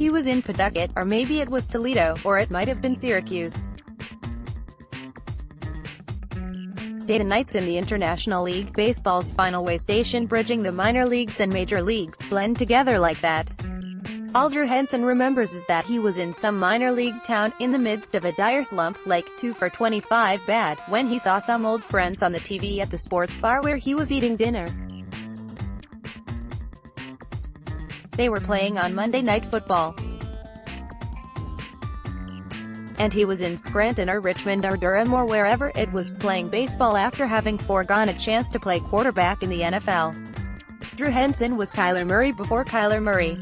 he was in Pawtucket, or maybe it was Toledo, or it might have been Syracuse. Day and nights in the International League, baseball's final way station, bridging the minor leagues and major leagues, blend together like that. All Drew Henson remembers is that he was in some minor league town, in the midst of a dire slump, like 2 for 25 bad, when he saw some old friends on the TV at the sports bar where he was eating dinner. They were playing on Monday Night Football. And he was in Scranton or Richmond or Durham or wherever it was, playing baseball after having foregone a chance to play quarterback in the NFL. Drew Henson was Kyler Murray before Kyler Murray.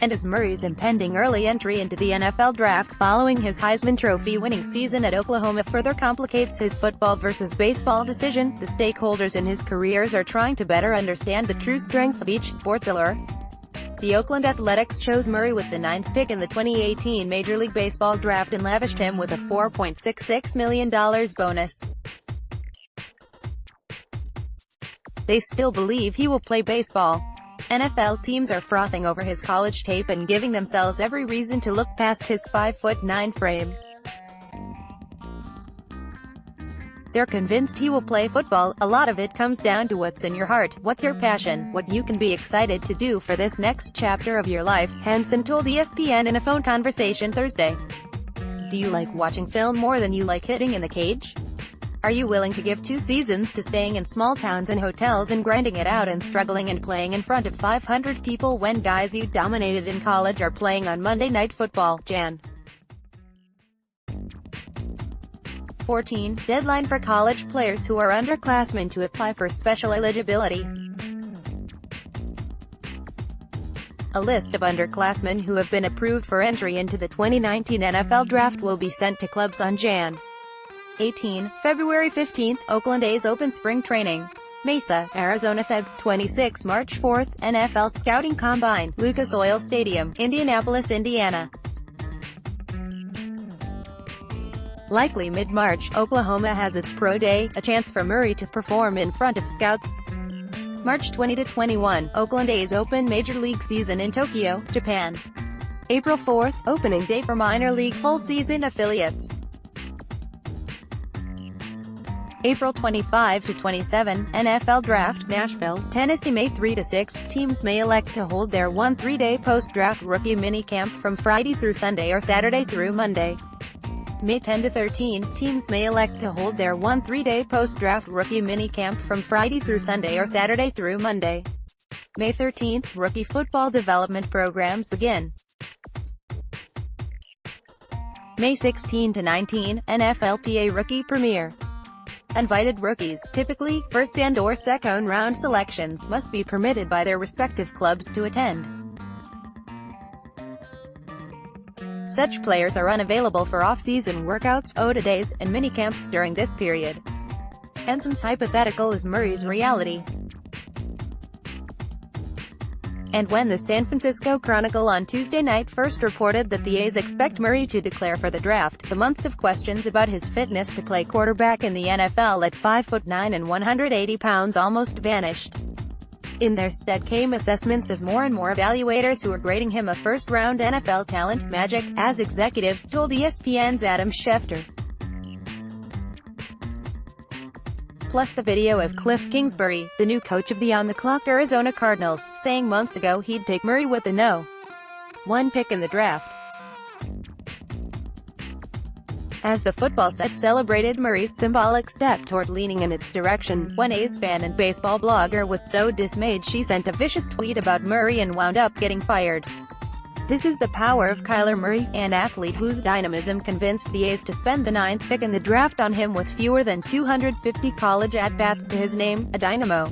And as Murray's impending early entry into the NFL draft following his Heisman Trophy-winning season at Oklahoma further complicates his football versus baseball decision, the stakeholders in his careers are trying to better understand the true strength of each sport's allure. The Oakland Athletics chose Murray with the 9th pick in the 2018 Major League Baseball draft and lavished him with a $4.66 million bonus. They still believe he will play baseball. NFL teams are frothing over his college tape and giving themselves every reason to look past his 5'9" frame. They're convinced he will play football. A lot of it comes down to what's in your heart, what's your passion, what you can be excited to do for this next chapter of your life, Henson told ESPN in a phone conversation Thursday. Do you like watching film more than you like hitting in the cage? Are you willing to give 2 seasons to staying in small towns and hotels and grinding it out and struggling and playing in front of 500 people when guys you dominated in college are playing on Monday Night Football? Jan. 14, deadline for college players who are underclassmen to apply for special eligibility. A list of underclassmen who have been approved for entry into the 2019 NFL Draft will be sent to clubs on Jan. 18, February 15, Oakland A's open spring training. Mesa, Arizona. Feb. 26, March 4, NFL Scouting Combine, Lucas Oil Stadium, Indianapolis, Indiana. Likely mid-March, Oklahoma has its Pro Day, a chance for Murray to perform in front of scouts. March 20-21, Oakland A's open Major League season in Tokyo, Japan. April 4, opening day for minor league full-season affiliates. April 25-27, NFL Draft, Nashville, Tennessee. May 3-6, teams may elect to hold their 3-day post-draft rookie minicamp from Friday through Sunday or Saturday through Monday. May 10-13, teams may elect to hold their 3-day post-draft rookie minicamp from Friday through Sunday or Saturday through Monday. May 13, rookie football development programs begin. May 16-19, NFLPA Rookie Premiere. Invited rookies, typically, first and/or second-round selections, must be permitted by their respective clubs to attend. Such players are unavailable for off-season workouts, OTA days, and minicamps during this period. Henson's hypothetical is Murray's reality. And when the San Francisco Chronicle on Tuesday night first reported that the A's expect Murray to declare for the draft, the months of questions about his fitness to play quarterback in the NFL at 5'9" and 180 pounds almost vanished. In their stead came assessments of more and more evaluators who are grading him a first-round NFL talent, magic, as executives told ESPN's Adam Schefter. Plus the video of Cliff Kingsbury, the new coach of the on-the-clock Arizona Cardinals, saying months ago he'd take Murray with the No. 1 pick in the draft. As the football set celebrated Murray's symbolic step toward leaning in its direction, one A's fan and baseball blogger was so dismayed she sent a vicious tweet about Murray and wound up getting fired. This is the power of Kyler Murray, an athlete whose dynamism convinced the A's to spend the 9th pick in the draft on him with fewer than 250 college at-bats to his name, a dynamo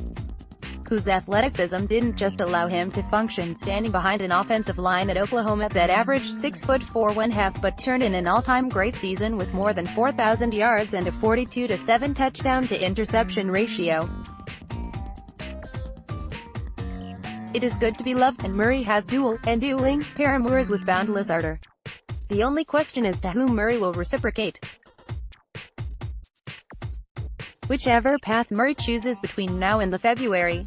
whose athleticism didn't just allow him to function standing behind an offensive line at Oklahoma that averaged 6'4" 1/2 but turned in an all-time great season with more than 4,000 yards and a 42-7 touchdown-to-interception ratio. It is good to be loved, and Murray has dueling paramours with boundless ardor. The only question is to whom Murray will reciprocate. Whichever path Murray chooses between now and the February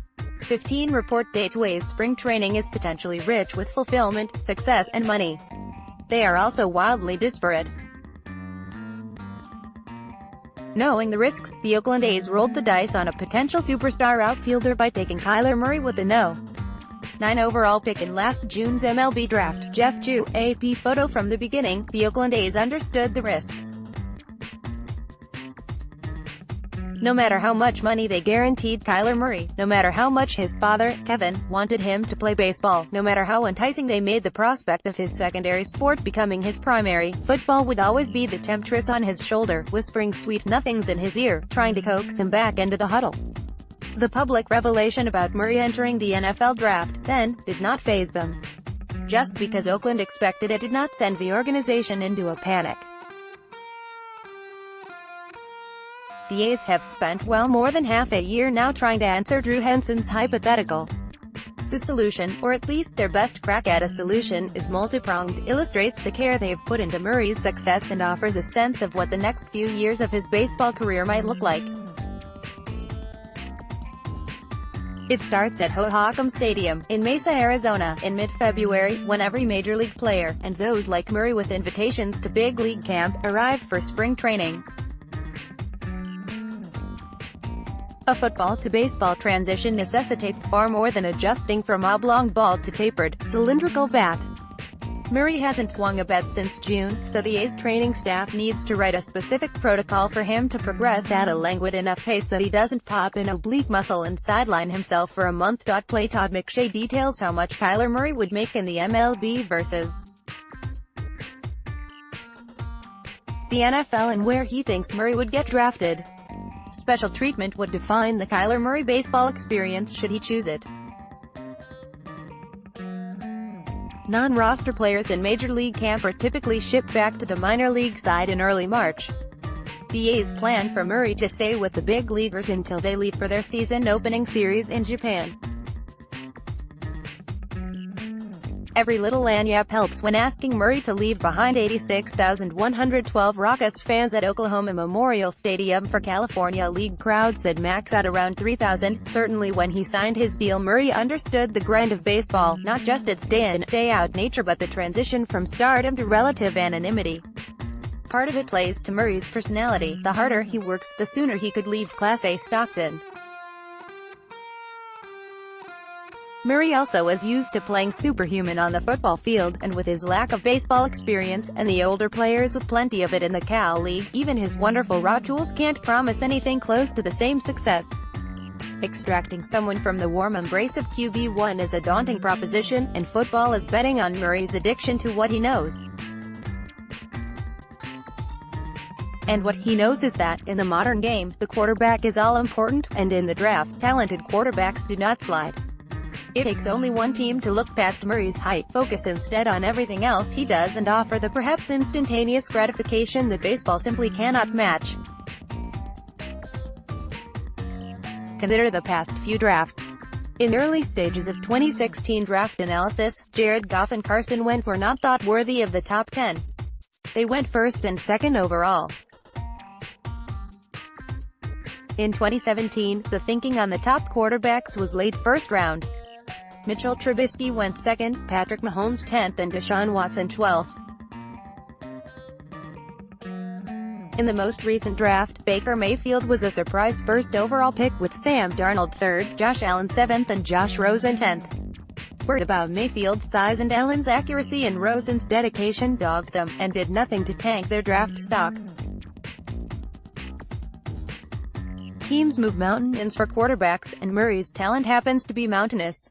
2015 report dates WA's spring training is potentially rich with fulfillment, success, and money. They are also wildly disparate. Knowing the risks, the Oakland A's rolled the dice on a potential superstar outfielder by taking Kyler Murray with the No. 9 overall pick in last June's MLB draft. Jeff Chu, AP photo. From the beginning, the Oakland A's understood the risk. No matter how much money they guaranteed Kyler Murray, no matter how much his father, Kevin, wanted him to play baseball, no matter how enticing they made the prospect of his secondary sport becoming his primary, football would always be the temptress on his shoulder, whispering sweet nothings in his ear, trying to coax him back into the huddle. The public revelation about Murray entering the NFL draft, then, did not faze them. Just because Oakland expected it did not send the organization into a panic. The A's have spent well more than half a year now trying to answer Drew Henson's hypothetical. The solution, or at least their best crack at a solution, is multi-pronged, illustrates the care they've put into Murray's success and offers a sense of what the next few years of his baseball career might look like. It starts at Hohokam Stadium, in Mesa, Arizona, in mid-February, when every major league player, and those like Murray with invitations to big league camp, arrive for spring training. A football-to-baseball transition necessitates far more than adjusting from oblong ball to tapered, cylindrical bat. Murray hasn't swung a bat since June, so the A's training staff needs to write a specific protocol for him to progress at a languid enough pace that he doesn't pop an oblique muscle and sideline himself for a month. Play Todd McShay details how much Kyler Murray would make in the MLB versus the NFL and where he thinks Murray would get drafted. Special treatment would define the Kyler Murray baseball experience should he choose it. Non-roster players in Major League camp are typically shipped back to the minor league side in early March. The A's plan for Murray to stay with the big leaguers until they leave for their season-opening series in Japan. Every little lanyap helps when asking Murray to leave behind 86,112 raucous fans at Oklahoma Memorial Stadium for California League crowds that max out around 3,000. Certainly when he signed his deal, Murray understood the grind of baseball, not just its day-in, day-out nature but the transition from stardom to relative anonymity. Part of it plays to Murray's personality. The harder he works, the sooner he could leave Class A Stockton. Murray also is used to playing superhuman on the football field, and with his lack of baseball experience, and the older players with plenty of it in the Cal League, even his wonderful raw tools can't promise anything close to the same success. Extracting someone from the warm embrace of QB1 is a daunting proposition, and football is betting on Murray's addiction to what he knows. And what he knows is that, in the modern game, the quarterback is all important, and in the draft, talented quarterbacks do not slide. It takes only one team to look past Murray's height, focus instead on everything else he does and offer the perhaps instantaneous gratification that baseball simply cannot match. Consider the past few drafts. In the early stages of 2016 draft analysis, Jared Goff and Carson Wentz were not thought worthy of the top 10. They went first and second overall. In 2017, the thinking on the top quarterbacks was late first round. Mitchell Trubisky went second, Patrick Mahomes 10th and Deshaun Watson 12th. In the most recent draft, Baker Mayfield was a surprise first overall pick with Sam Darnold 3rd, Josh Allen 7th and Josh Rosen 10th. Word about Mayfield's size and Allen's accuracy and Rosen's dedication dogged them, and did nothing to tank their draft stock. Teams move mountains for quarterbacks, and Murray's talent happens to be mountainous.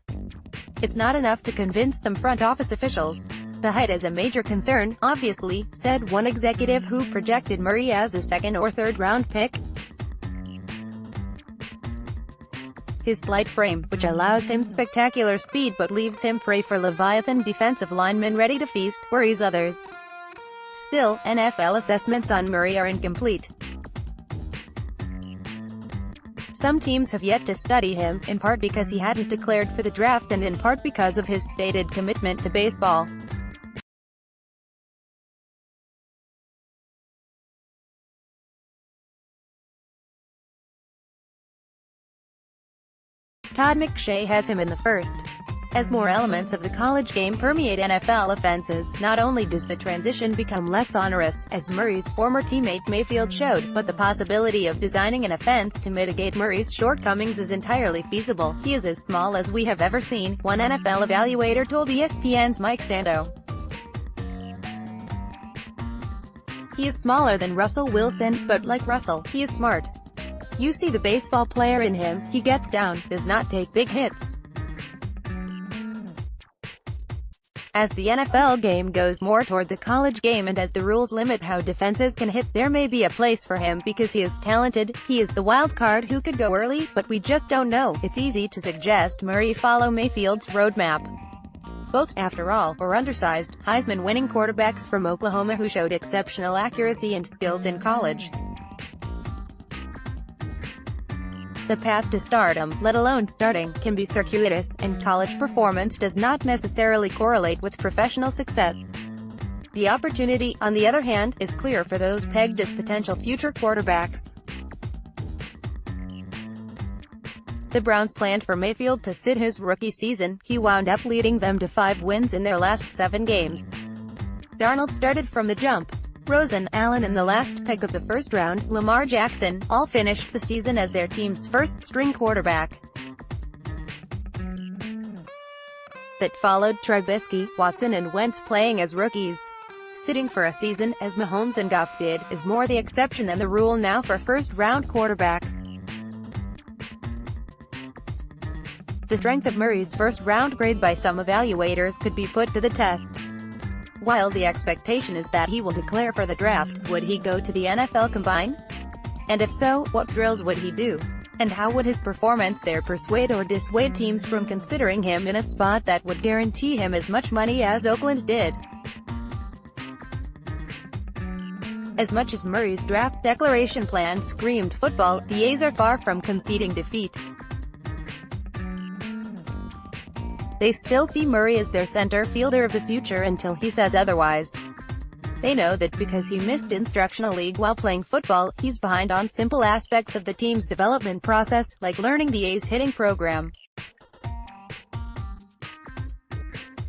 It's not enough to convince some front office officials. The height is a major concern, obviously, said one executive who projected Murray as a second or third round pick. His slight frame, which allows him spectacular speed but leaves him prey for Leviathan defensive linemen ready to feast, worries others. Still, NFL assessments on Murray are incomplete. Some teams have yet to study him, in part because he hadn't declared for the draft and in part because of his stated commitment to baseball. Todd McShay has him in the first. As more elements of the college game permeate NFL offenses, not only does the transition become less onerous, as Murray's former teammate Mayfield showed, but the possibility of designing an offense to mitigate Murray's shortcomings is entirely feasible. He is as small as we have ever seen, one NFL evaluator told ESPN's Mike Sando. He is smaller than Russell Wilson, but like Russell, he is smart. You see the baseball player in him, he gets down, does not take big hits. As the NFL game goes more toward the college game and as the rules limit how defenses can hit, there may be a place for him because he is talented. He is the wild card who could go early, but we just don't know. It's easy to suggest Murray follow Mayfield's roadmap. Both, after all, are undersized, Heisman-winning quarterbacks from Oklahoma who showed exceptional accuracy and skills in college. The path to stardom, let alone starting, can be circuitous, and college performance does not necessarily correlate with professional success. The opportunity, on the other hand, is clear for those pegged as potential future quarterbacks. The Browns planned for Mayfield to sit his rookie season. He wound up leading them to 5 wins in their last 7 games. Darnold started from the jump. Rosen, Allen in the last pick of the first round, Lamar Jackson, all finished the season as their team's first-string quarterback. That followed Trubisky, Watson and Wentz playing as rookies. Sitting for a season, as Mahomes and Goff did, is more the exception than the rule now for first-round quarterbacks. The strength of Murray's first-round grade by some evaluators could be put to the test. While the expectation is that he will declare for the draft, would he go to the NFL Combine? And if so, what drills would he do? And how would his performance there persuade or dissuade teams from considering him in a spot that would guarantee him as much money as Oakland did? As much as Murray's draft declaration plan screamed football, the A's are far from conceding defeat. They still see Murray as their center fielder of the future until he says otherwise. They know that because he missed instructional league while playing football, he's behind on simple aspects of the team's development process, like learning the A's hitting program.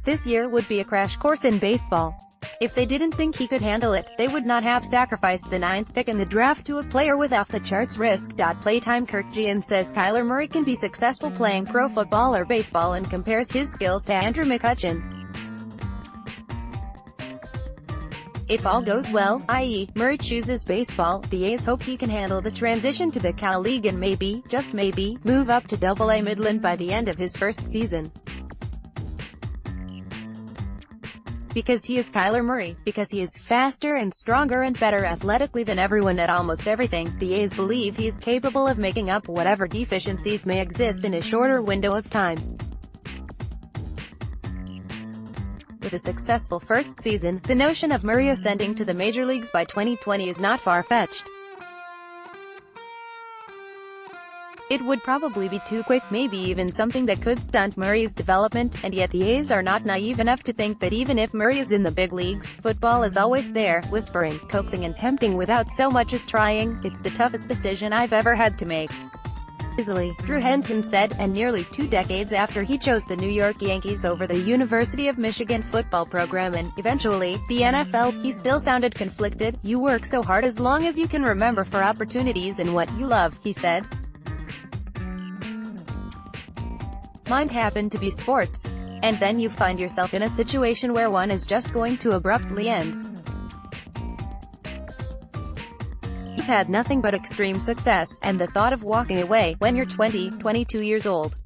This year would be a crash course in baseball. If they didn't think he could handle it, they would not have sacrificed the 9th pick in the draft to a player with off-the-charts risk. Playtime Kirk Gian says Kyler Murray can be successful playing pro football or baseball and compares his skills to Andrew McCutchen. If all goes well, i.e., Murray chooses baseball, the A's hope he can handle the transition to the Cal League and maybe, just maybe, move up to Double-A Midland by the end of his first season. Because he is Kyler Murray, because he is faster and stronger and better athletically than everyone at almost everything, the A's believe he is capable of making up whatever deficiencies may exist in a shorter window of time. With a successful first season, the notion of Murray ascending to the major leagues by 2020 is not far-fetched. It would probably be too quick, maybe even something that could stunt Murray's development, and yet the A's are not naive enough to think that even if Murray is in the big leagues, football is always there, whispering, coaxing and tempting without so much as trying. It's the toughest decision I've ever had to make. Easily, Drew Henson said, and nearly 2 decades after he chose the New York Yankees over the University of Michigan football program and, eventually, the NFL, he still sounded conflicted. You work so hard as long as you can remember for opportunities in what you love, he said. Mine happened to be sports. And then you find yourself in a situation where one is just going to abruptly end. You've had nothing but extreme success, and the thought of walking away, when you're 20, 22 years old.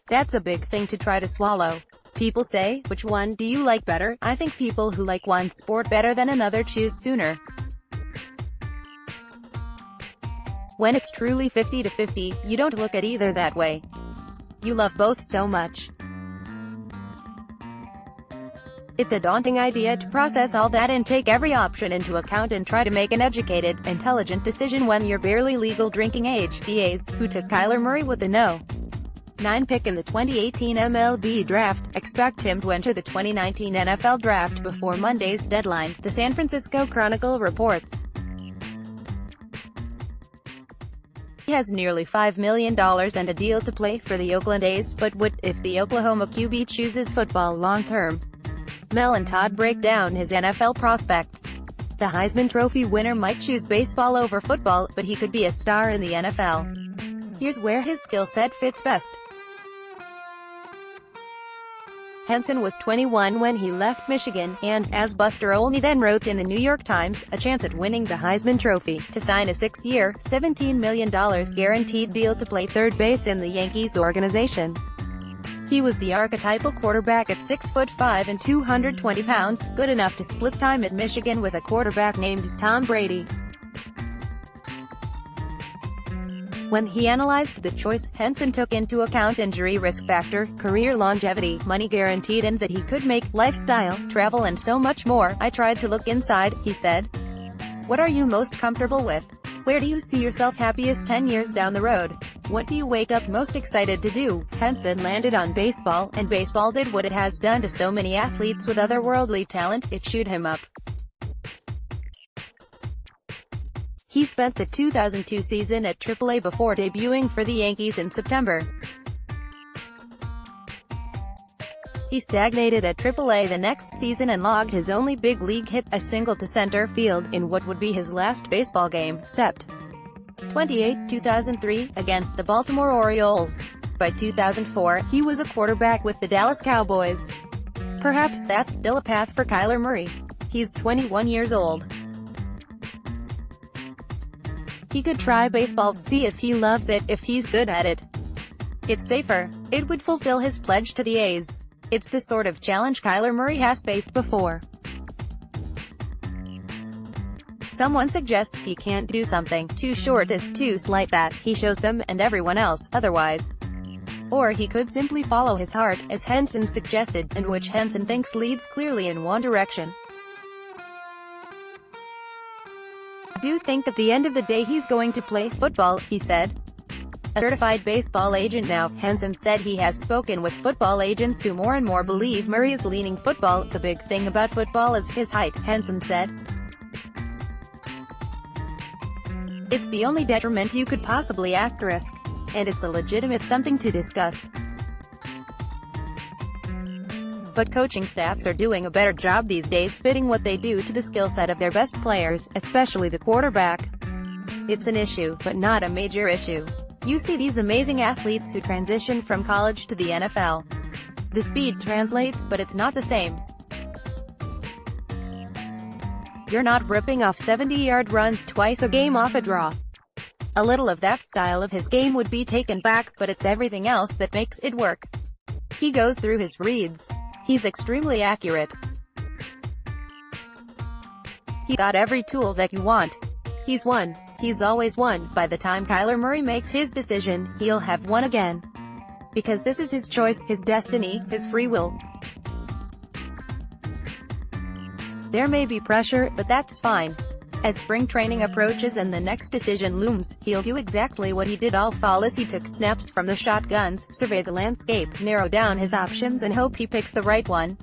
That's a big thing to try to swallow. People say, which one do you like better? I think people who like one sport better than another choose sooner. When it's truly 50-50, you don't look at either that way. You love both so much. It's a daunting idea to process all that and take every option into account and try to make an educated, intelligent decision when you're barely legal drinking age. The A's, who took Kyler Murray with the No. 9 pick in the 2018 MLB draft, expect him to enter the 2019 NFL draft before Monday's deadline, the San Francisco Chronicle reports. He has nearly $5 million and a deal to play for the Oakland A's, but what if the Oklahoma QB chooses football long-term? Mel and Todd break down his NFL prospects. The Heisman Trophy winner might choose baseball over football, but he could be a star in the NFL. Here's where his skill set fits best. Henson was 21 when he left Michigan, and, as Buster Olney then wrote in the New York Times, a chance at winning the Heisman Trophy, to sign a 6-year, $17 million guaranteed deal to play third base in the Yankees organization. He was the archetypal quarterback at 6'5" and 220 pounds, good enough to split time at Michigan with a quarterback named Tom Brady. When he analyzed the choice, Henson took into account injury risk factor, career longevity, money guaranteed, and that he could make, lifestyle, travel, and so much more. "I tried to look inside," he said. "What are you most comfortable with? Where do you see yourself happiest 10 years down the road? What do you wake up most excited to do?" Henson landed on baseball, and baseball did what it has done to so many athletes with otherworldly talent: it chewed him up. He spent the 2002 season at AAA before debuting for the Yankees in September. He stagnated at AAA the next season and logged his only big league hit, a single to center field, in what would be his last baseball game, Sept. 28, 2003, against the Baltimore Orioles. By 2004, he was a quarterback with the Dallas Cowboys. Perhaps that's still a path for Kyler Murray. He's 21 years old. He could try baseball, see if he loves it, if he's good at it. It's safer. It would fulfill his pledge to the A's. It's the sort of challenge Kyler Murray has faced before. Someone suggests he can't do something too short is too slight that he shows them, and everyone else, otherwise. Or he could simply follow his heart, as Henson suggested, and which Henson thinks leads clearly in one direction. "I do think at the end of the day he's going to play football," he said. A certified baseball agent now, Henson said he has spoken with football agents who more and more believe Murray is leaning football. "The big thing about football is his height," Henson said. "It's the only detriment you could possibly asterisk. And it's a legitimate something to discuss. But coaching staffs are doing a better job these days fitting what they do to the skill set of their best players, especially the quarterback. It's an issue, but not a major issue. You see these amazing athletes who transition from college to the NFL. The speed translates, but it's not the same. You're not ripping off 70-yard runs twice a game off a draw. A little of that style of his game would be taken back, but it's everything else that makes it work. He goes through his reads. He's extremely accurate. He got every tool that you want. He's won. He's always won. By the time Kyler Murray makes his decision, he'll have won again. Because this is his choice, his destiny, his free will. There may be pressure, but that's fine. As spring training approaches and the next decision looms, he'll do exactly what he did all fall as he took snaps from the shotguns, survey the landscape, narrow down his options and hope he picks the right one.